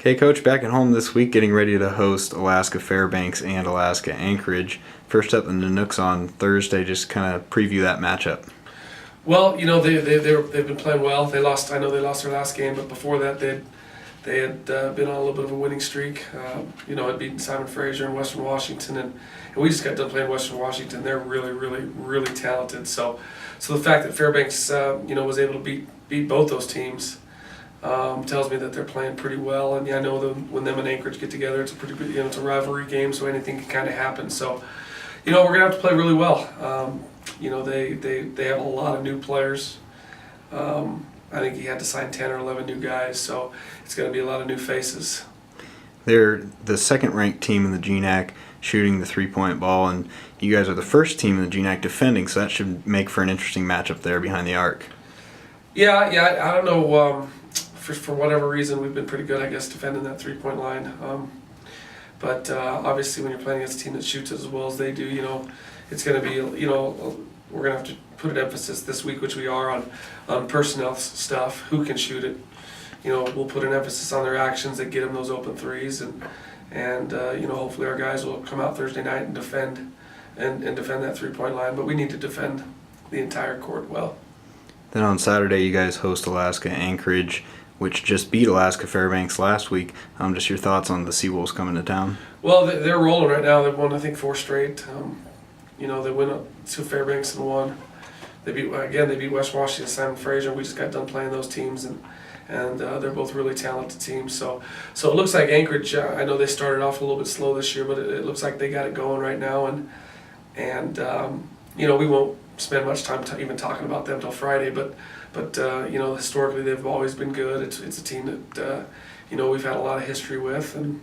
Okay, Coach, back at home this week, getting ready to host Alaska Fairbanks and Alaska Anchorage. First up, the Nanooks on Thursday. Just kind of preview that matchup. Well, they've been playing well. I know they lost their last game, but before that they had been on a little bit of a winning streak. Had beaten Simon Fraser in Western Washington, and we just got done playing Western Washington. They're really, really, really talented. So the fact that Fairbanks was able to beat both those teams tells me that they're playing pretty well. And I know when them and Anchorage get together, it's a pretty good, it's a rivalry game, so anything can kind of happen. So we're gonna have to play really well. They have a lot of new players. I think he had to sign 10 or 11 new guys, so it's going to be a lot of new faces. They're the second-ranked team in the GNAC shooting the three-point ball, and you guys are the first team in the GNAC defending, so that should make for an interesting matchup there behind the arc. Yeah, I don't know. For whatever reason, we've been pretty good, I guess, defending that three-point line. But obviously, when you're playing against a team that shoots as well as they do, it's going to be, we're going to have to put an emphasis this week, which we are, on personnel stuff, who can shoot it. We'll put an emphasis on their actions that get them those open threes, and hopefully our guys will come out Thursday night and defend that three-point line. But we need to defend the entire court well. Then on Saturday, you guys host Alaska Anchorage, which just beat Alaska Fairbanks last week. Just your thoughts on the Seawolves coming to town? Well, they're rolling right now. They've won, I think, 4 straight. They went up to Fairbanks and won. They beat West Washington, Simon Fraser. We just got done playing those teams, and they're both really talented teams. So it looks like Anchorage. I know they started off a little bit slow this year, but it looks like they got it going right now. And we won't spend much time even talking about them till Friday. But historically they've always been good. It's a team that we've had a lot of history with, and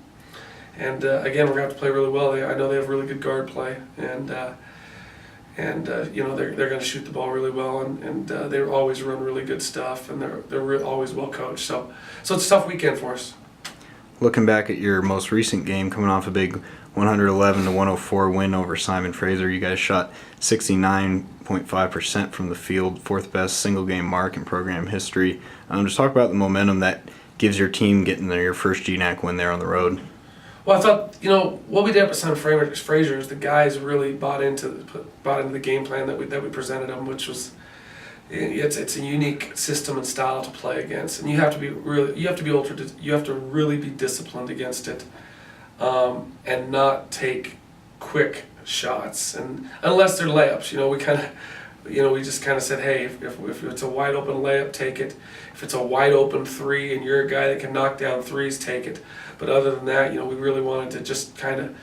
again, we're gonna have to play really well. I know they have really good guard play, and they're going to shoot the ball really well, and they always run really good stuff, and they're always well coached. So it's a tough weekend for us. Looking back at your most recent game, coming off a big 111-104 win over Simon Fraser, you guys shot 69.5% from the field, 4th best single game mark in program history. Just talk about the momentum that gives your team getting your first GNAC win there on the road. Well, I thought, what we did up at Simon Fraser is the guys really bought into the game plan that we presented them, which was it's a unique system and style to play against, and you have to really be disciplined against it, and not take quick shots, and unless they're layups, we just kind of said, hey, if it's a wide open layup, take it. If it's a wide open three and you're a guy that can knock down threes, take it. But other than that, we really wanted to just kind of,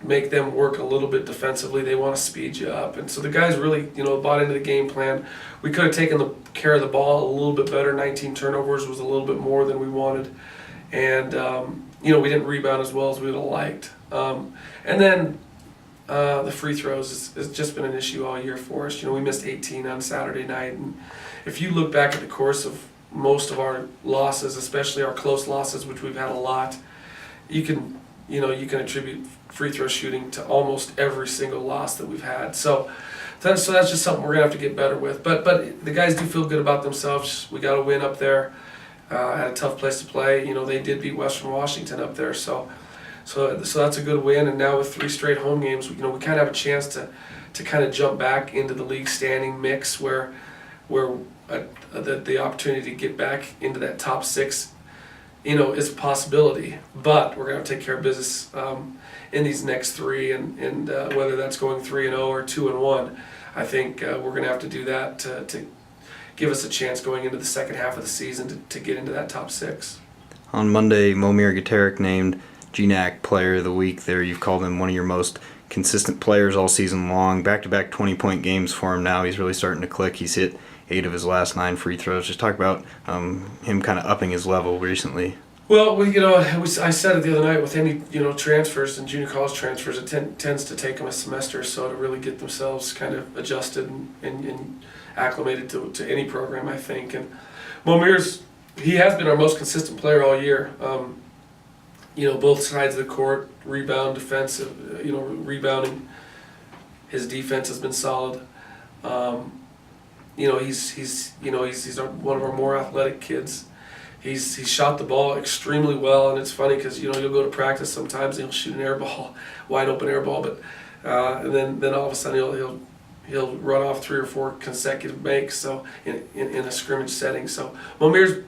make them work a little bit defensively. They want to speed you up. And so the guys really, bought into the game plan. We could have taken care of the ball a little bit better. 19 turnovers was a little bit more than we wanted. And, we didn't rebound as well as we would have liked. And then the free throws has just been an issue all year for us. We missed 18 on Saturday night. And if you look back at the course of most of our losses, especially our close losses, which we've had a lot, you can attribute free throw shooting to almost every single loss that we've had. So that's just something we're gonna have to get better with. But the guys do feel good about themselves. We got a win up there at a tough place to play. They did beat Western Washington up there, so that's a good win. And now with 3 straight home games, we kind of have a chance to kind of jump back into the league standing mix where the opportunity to get back into that top 6, is a possibility. But we're going to take care of business in these next 3, and whether that's going 3-0 or 2-1, I think we're going to have to do that to give us a chance going into the second half of the season to get into that top 6. On Monday, Momir Gateric named GNAC Player of the Week. There, you've called him one of your most consistent players all season long. Back-to-back 20-point games for him now. He's really starting to click. He's hit 8 of his last 9 free throws. Just talk about him kind of upping his level recently. Well, I said it the other night, with any transfers and junior college transfers, it tends to take them a semester or so to really get themselves kind of adjusted and acclimated to any program, I think. And he has been our most consistent player all year. Both sides of the court, rebound, defensive, rebounding. His defense has been solid. He's one of our more athletic kids. He's shot the ball extremely well, and it's funny because you'll go to practice sometimes and he'll shoot an air ball, wide open air ball, but and then all of a sudden he'll run off 3 or 4 consecutive makes. So in a scrimmage setting, so Momir's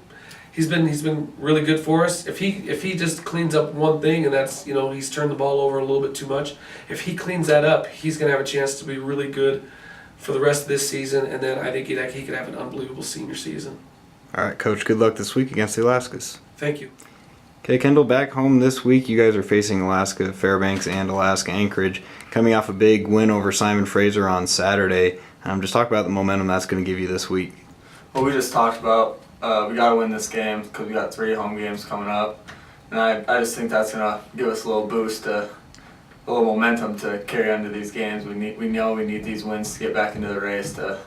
he's been really good for us. If he just cleans up one thing, and that's he's turned the ball over a little bit too much. If he cleans that up, he's gonna have a chance to be really good for the rest of this season, and then I think he could have an unbelievable senior season. All right, Coach, good luck this week against the Alaskas. Thank you. Okay, Kendall, back home this week, you guys are facing Alaska Fairbanks and Alaska Anchorage, coming off a big win over Simon Fraser on Saturday. Just talk about the momentum that's going to give you this week. Well, we just talked about we got to win this game because we got 3 home games coming up, and I just think that's going to give us a little boost, a little momentum to carry on to these games. We know we need these wins to get back into the race, to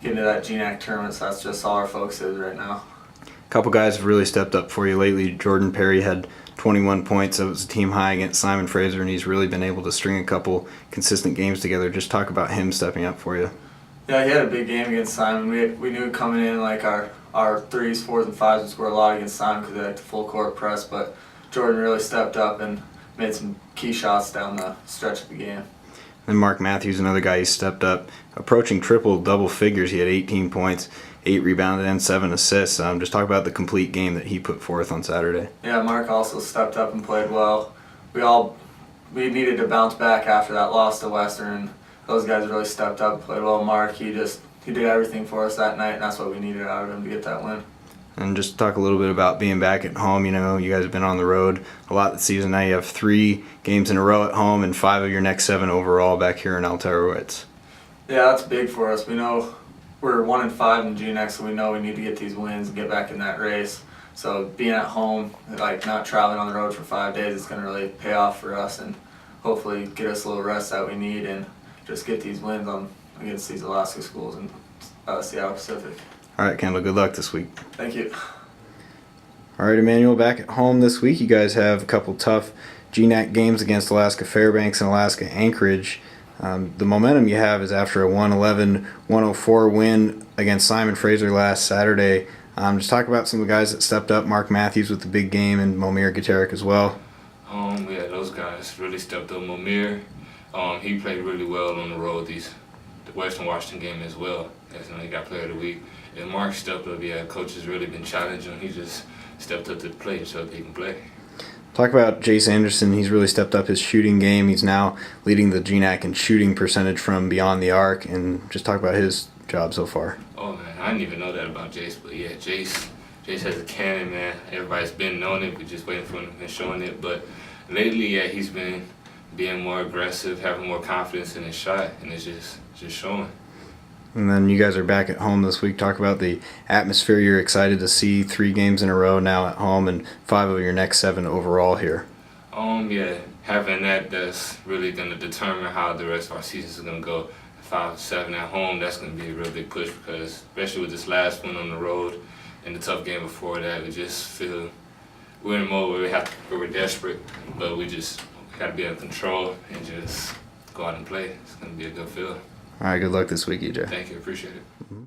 get into that GNAC tournament, so that's just all our focus is right now. A couple guys have really stepped up for you lately. Jordan Perry had 21 points. That was a team high against Simon Fraser, and he's really been able to string a couple consistent games together. Just talk about him stepping up for you. Yeah, he had a big game against Simon. We knew coming in like our 3s, 4s, and 5s would score a lot against Simon because they like the full court press, but Jordan really stepped up and made some key shots down the stretch of the game. Then Mark Matthews, another guy, he stepped up, approaching double figures. He had 18 points, 8 rebounded, and 7 assists. Just talk about the complete game that he put forth on Saturday. Yeah, Mark also stepped up and played well. We needed to bounce back after that loss to Western. Those guys really stepped up and played well. Mark, he did everything for us that night, and that's what we needed out of him to get that win. And just talk a little bit about being back at home. You guys have been on the road a lot this season. Now you have 3 games in a row at home and 5 of your next 7 overall back here in Altarowitz. Yeah, that's big for us. We know we're 1-5 in GNAC, so we know we need to get these wins and get back in that race. So being at home, like not traveling on the road for 5 days, it's going to really pay off for us and hopefully get us a little rest that we need and just get these wins against these Alaska schools and Seattle Pacific. All right, Kendall, good luck this week. Thank you. All right, Emmanuel, back at home this week. You guys have a couple tough GNAC games against Alaska Fairbanks and Alaska Anchorage. The momentum you have is after a 111-104 win against Simon Fraser last Saturday. Just talk about some of the guys that stepped up. Mark Matthews with the big game and Momir Gaterick as well. Yeah, those guys really stepped up. Momir, he played really well on the road. The Western Washington game as well. He got Player of the Week. And Mark stepped up. Yeah, coach has really been challenging him. He just stepped up to the plate and showed that he can play. Talk about Jace Anderson. He's really stepped up his shooting game. He's now leading the GNAC in shooting percentage from beyond the arc. And just talk about his job so far. Oh, man, I didn't even know that about Jace. But, yeah, Jace has a cannon, man. Everybody's been knowing it. We're just waiting for him and showing it. But lately, yeah, he's been being more aggressive, having more confidence in his shot, and it's just showing. And then you guys are back at home this week. Talk about the atmosphere you're excited to see. 3 games in a row now at home and 5 of your next 7 overall here. Yeah, having that's really going to determine how the rest of our season is going to go. 5-7 at home, that's going to be a real big push because especially with this last one on the road and the tough game before that, we just feel we're in a mode where we're desperate, but we just got to be in control and just go out and play. It's going to be a good feel. All right, good luck this week, EJ. Thank you, appreciate it.